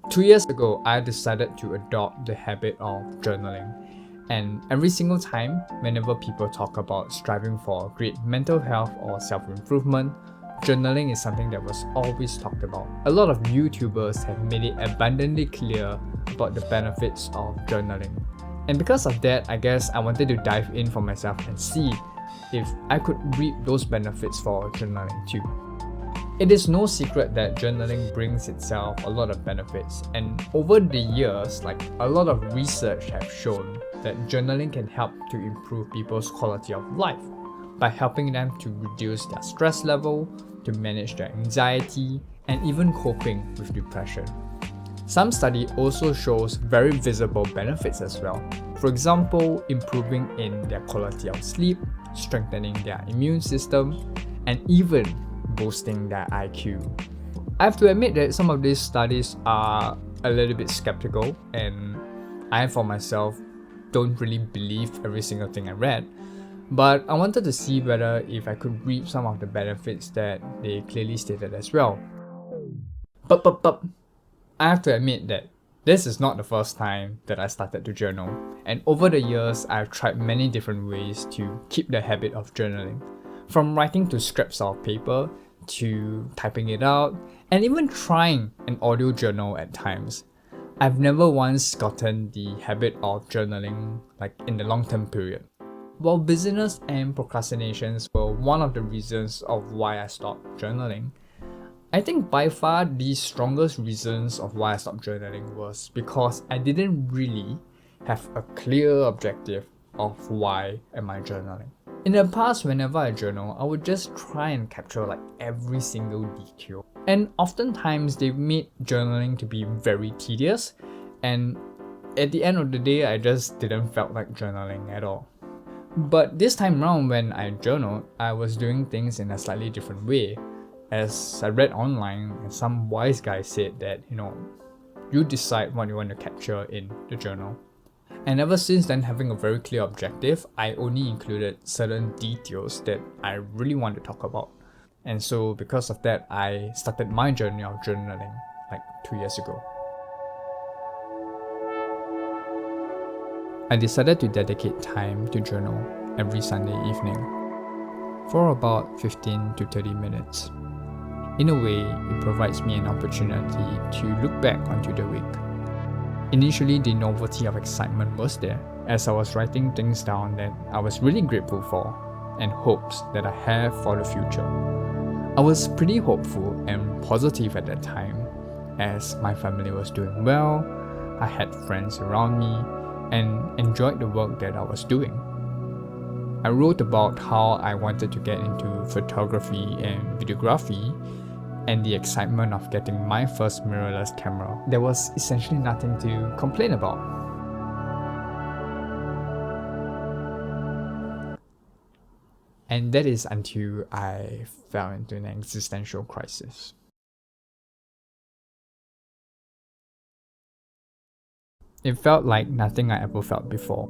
2 years ago, I decided to adopt the habit of journaling. And every single time, whenever people talk about striving for great mental health or self-improvement, journaling is something that was always talked about. A lot of YouTubers have made it abundantly clear about the benefits of journaling. And because of that, I guess I wanted to dive in for myself and see if I could reap those benefits for journaling too. It is no secret that journaling brings itself a lot of benefits, and over the years, a lot of research have shown that journaling can help to improve people's quality of life by helping them to reduce their stress level, to manage their anxiety, and even coping with depression. Some study also shows very visible benefits as well. For example, improving in their quality of sleep, strengthening their immune system, and even boosting their IQ. I have to admit that some of these studies are a little bit skeptical, and I for myself don't really believe every single thing I read, but I wanted to see whether if I could reap some of the benefits that they clearly stated as well. But I have to admit that this is not the first time that I started to journal, and over the years I've tried many different ways to keep the habit of journaling. From writing to scraps of paper, to typing it out, and even trying an audio journal at times. I've never once gotten the habit of journaling in the long-term period. While busyness and procrastinations were one of the reasons of why I stopped journaling, I think by far the strongest reasons of why I stopped journaling was because I didn't really have a clear objective of why am I journaling. In the past, whenever I journal, I would just try and capture every single detail. And oftentimes they made journaling to be very tedious, and at the end of the day, I just didn't felt like journaling at all. But this time around when I journaled, I was doing things in a slightly different way. As I read online, and some wise guy said that, you decide what you want to capture in the journal. And ever since then, having a very clear objective, I only included certain details that I really want to talk about. And so because of that, I started my journey of journaling 2 years ago. I decided to dedicate time to journal every Sunday evening for about 15 to 30 minutes. In a way, it provides me an opportunity to look back onto the week. Initially, the novelty of excitement was there as I was writing things down that I was really grateful for and hopes that I have for the future. I was pretty hopeful and positive at that time as my family was doing well, I had friends around me, and enjoyed the work that I was doing. I wrote about how I wanted to get into photography and videography, and the excitement of getting my first mirrorless camera. There was essentially nothing to complain about. And that is until I fell into an existential crisis. It felt like nothing I ever felt before.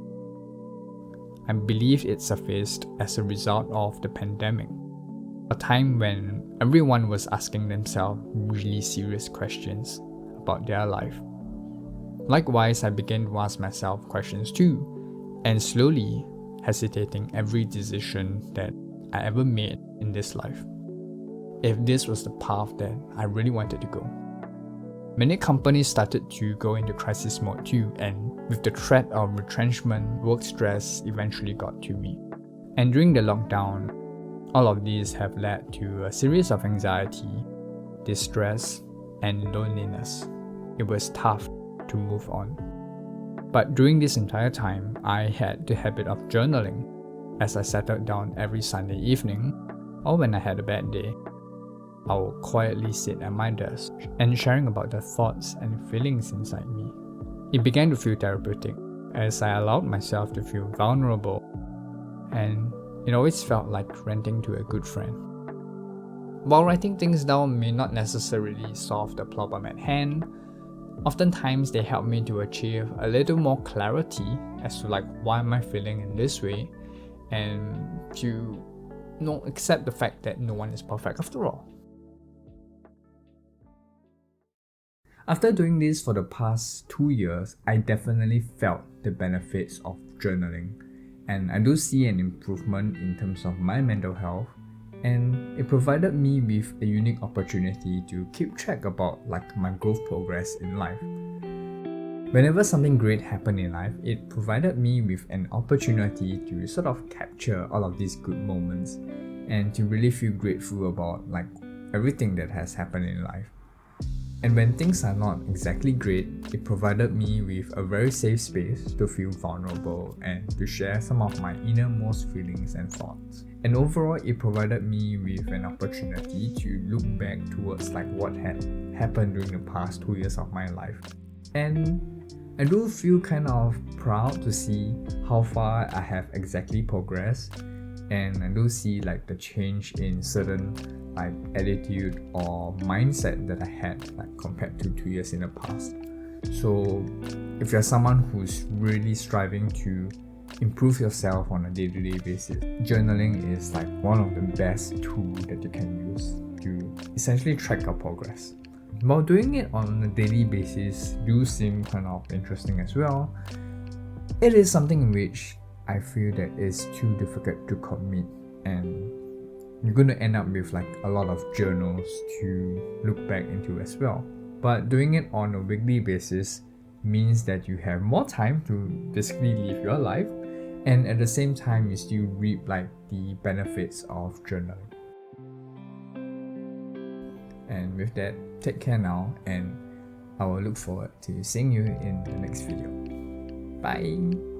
I believe it surfaced as a result of the pandemic. A time when everyone was asking themselves really serious questions about their life. Likewise, I began to ask myself questions too, and slowly hesitating every decision that I ever made in this life. If this was the path that I really wanted to go. Many companies started to go into crisis mode too, and with the threat of retrenchment, work stress eventually got to me. And during the lockdown, all of these have led to a series of anxiety, distress, and loneliness. It was tough to move on. But during this entire time, I had the habit of journaling as I settled down every Sunday evening, or when I had a bad day. I would quietly sit at my desk and sharing about the thoughts and feelings inside me. It began to feel therapeutic as I allowed myself to feel vulnerable, and it always felt like ranting to a good friend. While writing things down may not necessarily solve the problem at hand, oftentimes they help me to achieve a little more clarity as to why am I feeling in this way, and to accept the fact that no one is perfect after all. After doing this for the past 2 years, I definitely felt the benefits of journaling, and I do see an improvement in terms of my mental health, and it provided me with a unique opportunity to keep track about my growth progress in life. Whenever something great happened in life, it provided me with an opportunity to sort of capture all of these good moments and to really feel grateful about everything that has happened in life. And when things are not exactly great, it provided me with a very safe space to feel vulnerable and to share some of my innermost feelings and thoughts. And overall, it provided me with an opportunity to look back towards what had happened during the past 2 years of my life. And I do feel kind of proud to see how far I have exactly progressed, and I do see the change in certain attitude or mindset that I had compared to 2 years in the past. So if you're someone who's really striving to improve yourself on a day-to-day basis, journaling is one of the best tools that you can use to essentially track your progress. While doing it on a daily basis do seem kind of interesting as well, it is something in which I feel that it's too difficult to commit, and you're going to end up with a lot of journals to look back into as well. But doing it on a weekly basis means that you have more time to basically live your life, and at the same time you still reap the benefits of journaling. And with that, take care now, and I will look forward to seeing you in the next video. Bye!